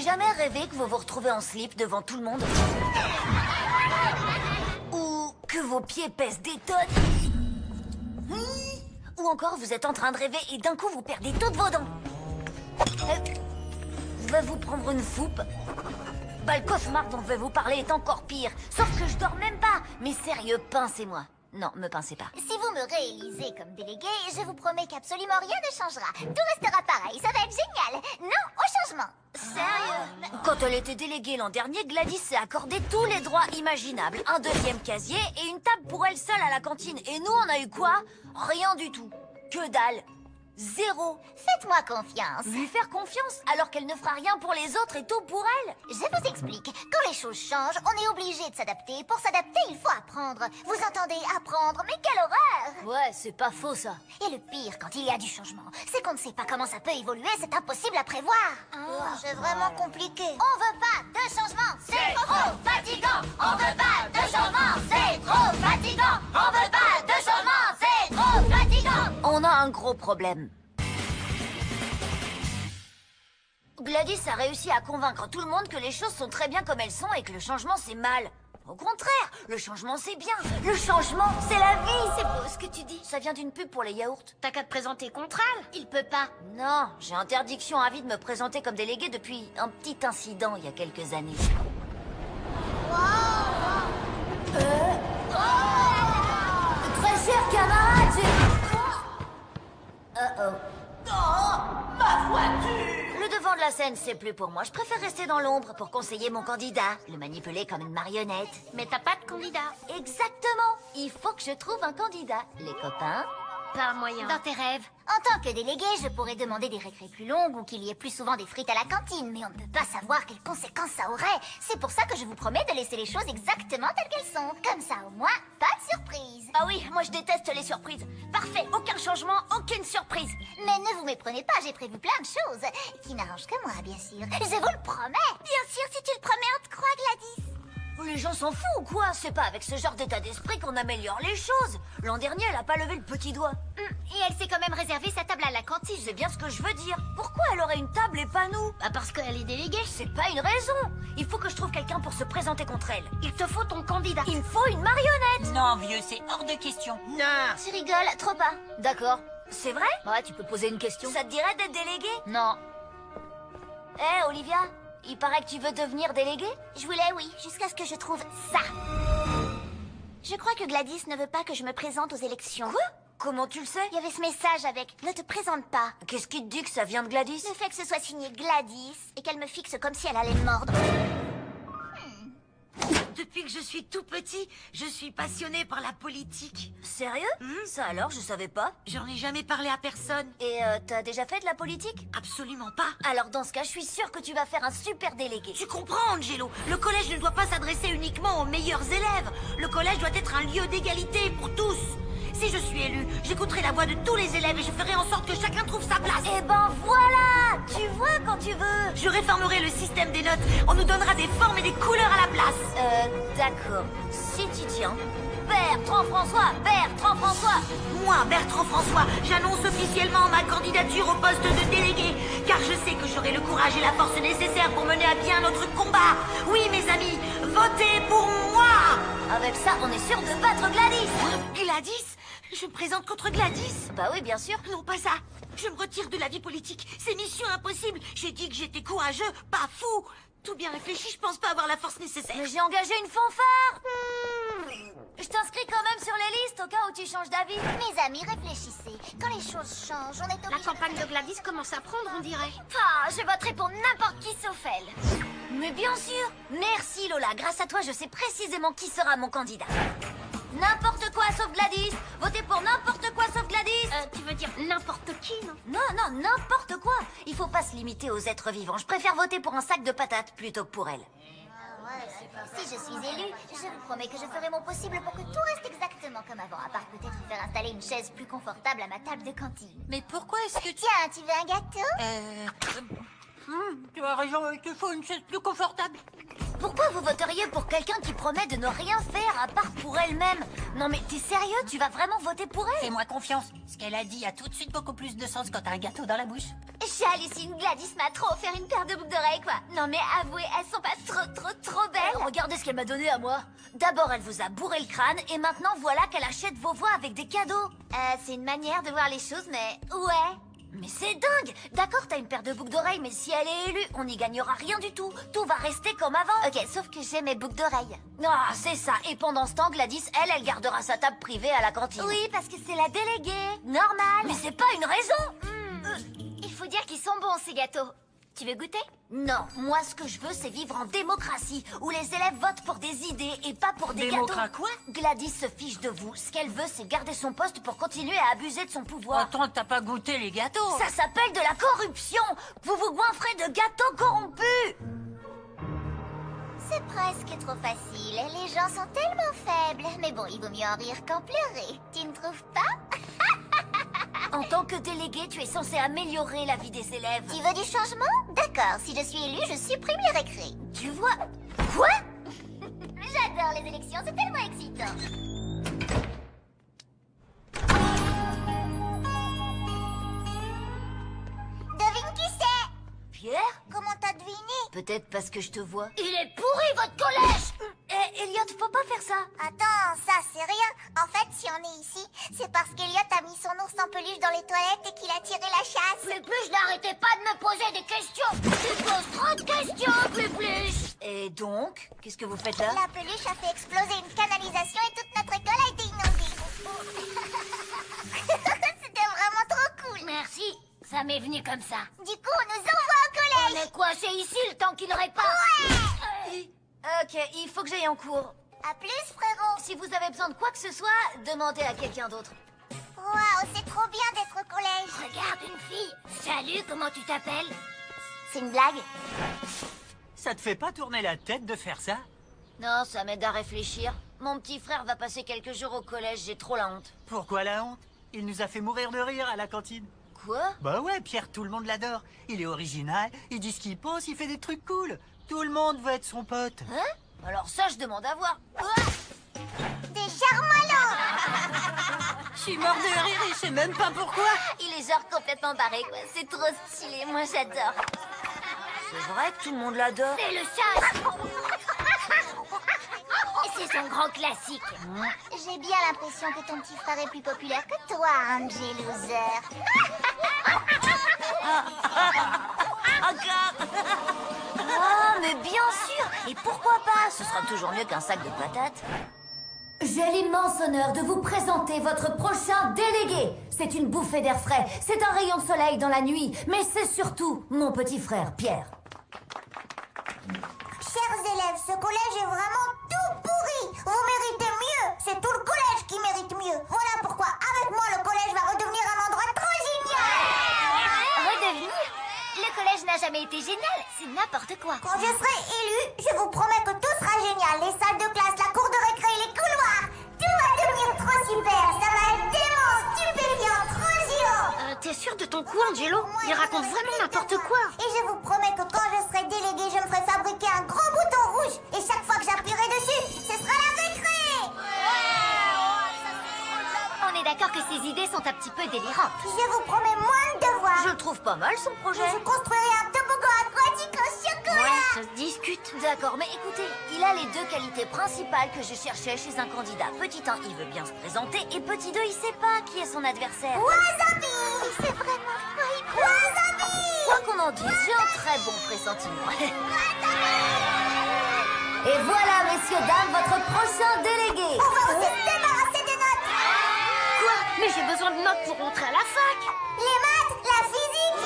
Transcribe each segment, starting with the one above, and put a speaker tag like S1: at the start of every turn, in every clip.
S1: avez jamais rêvé que vous vous retrouvez en slip devant tout le monde? Ou que vos pieds pèsent des tonnes? Ou encore vous êtes en train de rêver et d'un coup vous perdez toutes vos dents? Je vais vous prendre une soupe. Bah, le cauchemar dont je vais vous parler est encore pire. Sauf que je dors même pas. Mais sérieux, pincez-moi. Non, me pincez pas.
S2: Si vous me réélisez comme délégué, je vous promets qu'absolument rien ne changera. Tout restera pareil, ça va être génial. Non au changement. Sérieux?
S1: Quand elle était déléguée l'an dernier, Gladys s'est accordé tous les droits imaginables. Un deuxième casier et une table pour elle seule à la cantine. Et nous, on a eu quoi? Rien du tout. Que dalle. Zéro.
S2: Faites-moi confiance.
S1: Lui faire confiance alors qu'elle ne fera rien pour les autres et tout pour elle?
S2: Je vous explique. Quand les choses changent, on est obligé de s'adapter. Pour s'adapter, il faut apprendre. Vous entendez? Apprendre? Mais quelle horreur!
S1: Ouais, c'est pas faux ça.
S2: Et le pire, quand il y a du changement, c'est qu'on ne sait pas comment ça peut évoluer. C'est impossible à prévoir. C'est vraiment compliqué. On veut pas de changement. C'est trop fatigant. On veut pas de changement. C'est trop fatigant. On veut pas de changement. C'est trop fatigant.
S1: On a un gros problème. Gladys a réussi à convaincre tout le monde que les choses sont très bien comme elles sont et que le changement c'est mal. Au contraire, le changement c'est bien. Le changement, c'est la vie.
S2: C'est beau ce que tu dis.
S1: Ça vient d'une pub pour les yaourts.
S2: T'as qu'à te présenter contre elle. Il peut pas.
S1: Non, j'ai interdiction à vie de me présenter comme délégué depuis un petit incident il y a quelques années. Très cher camarade,
S3: Ma voiture!
S1: le devant de la scène, c'est plus pour moi. Je préfère rester dans l'ombre pour conseiller mon candidat, le manipuler comme une marionnette.
S2: Mais t'as pas de candidat.
S1: Exactement. Il faut que je trouve un candidat. Les copains?
S2: Pas moyen. Dans tes rêves. En tant que délégué, je pourrais demander des récrés plus longues ou qu'il y ait plus souvent des frites à la cantine, mais on ne peut pas savoir quelles conséquences ça aurait. C'est pour ça que je vous promets de laisser les choses exactement telles qu'elles sont. Comme ça, au moins, pas de surprise.
S1: Ah oui, moi je déteste les surprises. Parfait, aucun changement, aucune surprise.
S2: Mais ne vous méprenez pas, j'ai prévu plein de choses qui n'arrangent que moi, bien sûr. Je vous le promets. Bien sûr, si tu le promets, on te croit, Gladys.
S1: Les gens s'en foutent ou quoi? C'est pas avec ce genre d'état d'esprit qu'on améliore les choses. L'an dernier, elle a pas levé le petit doigt.
S2: Et elle s'est quand même réservé sa table à la cantine.
S1: C'est bien ce que je veux dire. Pourquoi elle aurait une table et pas nous?
S2: Bah parce qu'elle est déléguée.
S1: C'est pas une raison. Il faut que je trouve quelqu'un pour se présenter contre elle.
S2: Il te faut ton candidat.
S1: Il me faut une marionnette.
S3: Non, vieux, c'est hors de question. Non!
S2: Tu rigoles, trop pas.
S1: D'accord. C'est vrai?
S2: Ouais, tu peux poser une question.
S1: Ça te dirait d'être délégué?
S2: Non.
S1: Hé, Olivia, il paraît que tu veux devenir délégué?
S2: Je voulais, oui, jusqu'à ce que je trouve ça. Je crois que Gladys ne veut pas que je me présente aux élections.
S1: Quoi? Comment tu le sais?
S2: Il y avait ce message avec « Ne te présente pas
S1: Qu'est-ce qui te dit que ça vient de Gladys? »
S2: Le fait que ce soit signé Gladys et qu'elle me fixe comme si elle allait me mordre.
S3: Depuis que je suis tout petit, je suis passionnée par la politique.
S1: Sérieux? Ça alors, je savais pas.
S3: J'en ai jamais parlé à personne.
S1: Et t'as déjà fait de la politique?
S3: Absolument pas.
S1: Alors dans ce cas, je suis sûre que tu vas faire un super délégué.
S3: Tu comprends, Angelo? Le collège ne doit pas s'adresser uniquement aux meilleurs élèves. Le collège doit être un lieu d'égalité pour tous. Si je suis élue, j'écouterai la voix de tous les élèves et je ferai en sorte que chacun trouve sa place.
S1: Eh ben voilà! Tu vois quand tu veux.
S3: Je réformerai le système des notes. On nous donnera des formes et des couleurs à la place.
S1: D'accord. Si tu tiens. Bertrand François! Bertrand François!
S3: Moi, Bertrand François, j'annonce officiellement ma candidature au poste de délégué, car je sais que j'aurai le courage et la force nécessaires pour mener à bien notre combat. Oui, mes amis, votez pour moi!
S1: Avec ça, on est sûr de battre Gladys!
S3: Gladys? Je me présente contre Gladys?
S1: Bah oui, bien sûr.
S3: Non, pas ça. Je me retire de la vie politique. C'est mission impossible. J'ai dit que j'étais courageux, pas fou. Tout bien réfléchi, je pense pas avoir la force nécessaire.
S1: Mais j'ai engagé une fanfare! Je t'inscris quand même sur les listes au cas où tu changes d'avis.
S2: Mes amis, réfléchissez. Quand les choses changent, on est obligé...
S4: La campagne de Gladys commence à prendre, on dirait.
S2: Ah, je voterai pour n'importe qui sauf elle.
S1: Mais bien sûr! Merci Lola, grâce à toi je sais précisément qui sera mon candidat. N'importe quoi sauf Gladys! Votez pour n'importe quoi sauf Gladys!
S4: Tu veux dire n'importe qui, non?
S1: Non, n'importe quoi! Il faut pas se limiter aux êtres vivants. Je préfère voter pour un sac de patates plutôt que pour elle.
S2: Si je suis élue, je vous promets que je ferai mon possible pour que tout reste exactement comme avant, à part peut-être faire installer une chaise plus confortable à ma table de cantine.
S3: Mais pourquoi est-ce que tu...
S2: Tiens, tu veux un gâteau?
S3: Tu as raison, il te faut une chaise plus confortable.
S1: Pourquoi vous voteriez pour quelqu'un qui promet de ne rien faire à part pour elle-même? Non mais t'es sérieux? Tu vas vraiment voter pour elle?
S5: Fais-moi confiance. Ce qu'elle a dit a tout de suite beaucoup plus de sens quand t'as un gâteau dans la bouche.
S2: J'hallucine, Gladys m'a trop offert une paire de boucles d'oreilles, quoi. Non mais avouez, elles sont pas trop belles.
S1: Regardez ce qu'elle m'a donné à moi. D'abord elle vous a bourré le crâne et maintenant voilà qu'elle achète vos voix avec des cadeaux.
S2: C'est une manière de voir les choses, mais ouais.
S1: Mais c'est dingue! D'accord, t'as une paire de boucles d'oreilles, mais si elle est élue, on n'y gagnera rien du tout. Tout va rester comme avant.
S2: Ok, sauf que j'ai mes boucles d'oreilles.
S1: Ah, c'est ça. Et pendant ce temps, Gladys, elle gardera sa table privée à la cantine.
S2: Oui, parce que c'est la déléguée.
S1: Normal. Mais c'est pas une raison.
S2: Il faut dire qu'ils sont bons, ces gâteaux. Tu veux goûter?
S1: Non, moi ce que je veux, c'est vivre en démocratie, où les élèves votent pour des idées et pas pour des
S5: Démocrat
S1: gâteaux.
S5: quoi?
S1: Gladys se fiche de vous. Ce qu'elle veut, c'est garder son poste pour continuer à abuser de son pouvoir.
S5: Attends, t'as pas goûté les gâteaux?
S1: Ça s'appelle de la corruption. Vous vous goinfrez de gâteaux corrompus.
S2: C'est presque trop facile. Les gens sont tellement faibles. Mais bon, il vaut mieux en rire qu'en pleurer. Tu ne trouves pas?
S1: En tant que délégué, tu es censé améliorer la vie des élèves.
S2: Tu veux du changement? D'accord, si je suis élue, je supprime les récrés.
S1: Tu vois? Quoi?
S2: J'adore les élections, c'est tellement excitant. Devine qui c'est?
S1: Pierre?
S2: Comment t'as deviné?
S1: Peut-être parce que je te vois.
S2: Il est pourri, votre collège!
S1: Eh, Elliot, faut pas faire ça.
S2: Attends, ça c'est rien. En fait, si on est ici, c'est parce qu'Eliott a mis son ours en peluche dans les toilettes et qu'il a tiré la chasse.
S1: Plus, n'arrêtez pas de me poser des questions. Tu poses trop de questions, plus. Et donc, qu'est-ce que vous faites là?
S2: La peluche a fait exploser une canalisation et toute notre école a été inondée. C'était vraiment trop cool.
S1: Merci, ça m'est venu comme ça.
S2: Du coup, on nous envoie au collège.
S1: On est coincés ici le temps qu'il répare.
S2: Ouais.
S1: Ok, il faut que j'aille en cours.
S2: À plus, frérot.
S1: Si vous avez besoin de quoi que ce soit, demandez à quelqu'un d'autre.
S2: Waouh, c'est trop bien d'être au collège.
S1: Regarde une fille. Salut, comment tu t'appelles?
S2: C'est une blague?
S5: Ça te fait pas tourner la tête de faire ça?
S1: Non, ça m'aide à réfléchir. Mon petit frère va passer quelques jours au collège, j'ai trop la honte.
S5: Pourquoi la honte? Il nous a fait mourir de rire à la cantine.
S1: Quoi?
S5: Bah ouais, Pierre, tout le monde l'adore. Il est original, il dit ce qu'il pense, il fait des trucs cool. Tout le monde veut être son pote.
S1: Hein? Alors ça, je demande à voir.
S2: Des charmallots.
S5: Je suis mort de rire et je sais même pas pourquoi.
S1: Il est genre complètement barré, quoi. C'est trop stylé, moi j'adore. C'est vrai que tout le monde l'adore.
S2: C'est le chat. C'est son grand classique. J'ai bien l'impression que ton petit frère est plus populaire que toi, Angie Loser.
S1: Ah, mais bien sûr. Et pourquoi pas? Ce sera toujours mieux qu'un sac de patates. J'ai l'immense honneur de vous présenter votre prochain délégué. C'est une bouffée d'air frais, c'est un rayon de soleil dans la nuit, mais c'est surtout mon petit frère, Pierre.
S2: Chers élèves, ce collège est vraiment tout pourri. Vous méritez mieux. C'est tout le collège qui mérite mieux. Voilà pourquoi, avec moi, le collège va redevenir un endroit trop génial.
S1: Redevenir?
S2: Le collège n'a jamais été génial. C'est n'importe quoi. Quand je serai élue, je vous promets que tout sera génial. Les salles de classe, la cour de récré, les couloirs. Tout va devenir trop super. Ça va être dément, stupéfiant, trop géant.
S4: T'es sûr de ton coup, Angelo? Il raconte vraiment n'importe quoi.
S2: Et je vous promets que quand je serai déléguée, je me ferai fabriquer un gros bouton rouge. Et chaque fois que j'appuierai dessus, ce sera la récré.
S4: On est d'accord que ces idées sont un petit peu délirantes.
S2: Je vous promets moins de devoirs.
S1: Je le trouve pas mal son projet.
S2: Je construirai un toboggan aquatique au chocolat.
S4: Ça se discute.
S1: D'accord, mais écoutez, il a les deux qualités principales que je cherchais chez un candidat. Petit 1, il veut bien se présenter, et petit 2, il sait pas qui est son adversaire.
S2: Wasabi. C'est vraiment horrible. Wasabi.
S1: Quoi qu'on en dise, j'ai un très bon pressentiment. Et voilà, messieurs, dames, votre prochain délégué.
S2: On va aussi se débarrasser des notes.
S4: Quoi? Mais j'ai besoin de notes pour rentrer à la fac.
S2: Les maths, la physique.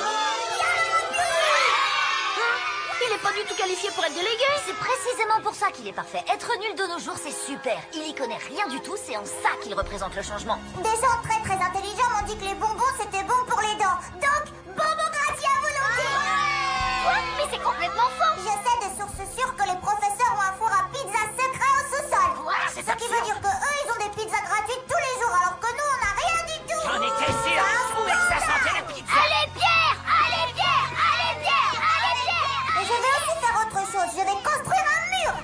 S4: Il est pas du tout qualifié pour être délégué.
S1: C'est précisément pour ça qu'il est parfait. Être nul de nos jours, c'est super. Il y connaît rien du tout, c'est en ça qu'il représente le changement.
S2: Des gens très très intelligents m'ont dit que les bonbons c'était bon pour les dents. Donc, bonbons gratuits à volonté.
S4: Quoi? Mais c'est complètement faux.
S2: Je sais de sources sûres que les professeurs ont un four à pizza secret au sous-sol.
S4: C'est
S2: Ce qui veut dire que eux, ils ont des pizzas gratuites tous les jours, alors que nous, on n'a rien du tout.
S5: J'en étais sûr, je trouvais que ça sentait la pizza.
S2: Allez, Pierre. Allez, Pierre. Allez, Pierre. Allez, Pierre. Mais je vais aussi faire autre chose. Je vais construire un mur.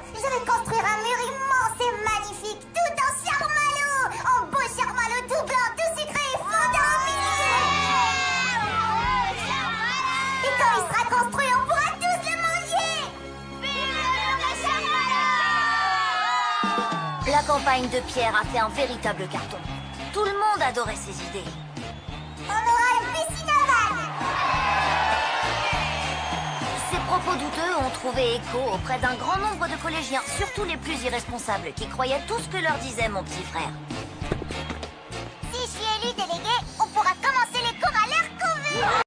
S1: La campagne de Pierre a fait un véritable carton. Tout le monde adorait ses idées.
S2: On aura une piscine à vannes.
S1: Ces propos douteux ont trouvé écho auprès d'un grand nombre de collégiens, surtout les plus irresponsables, qui croyaient tout ce que leur disait mon petit frère.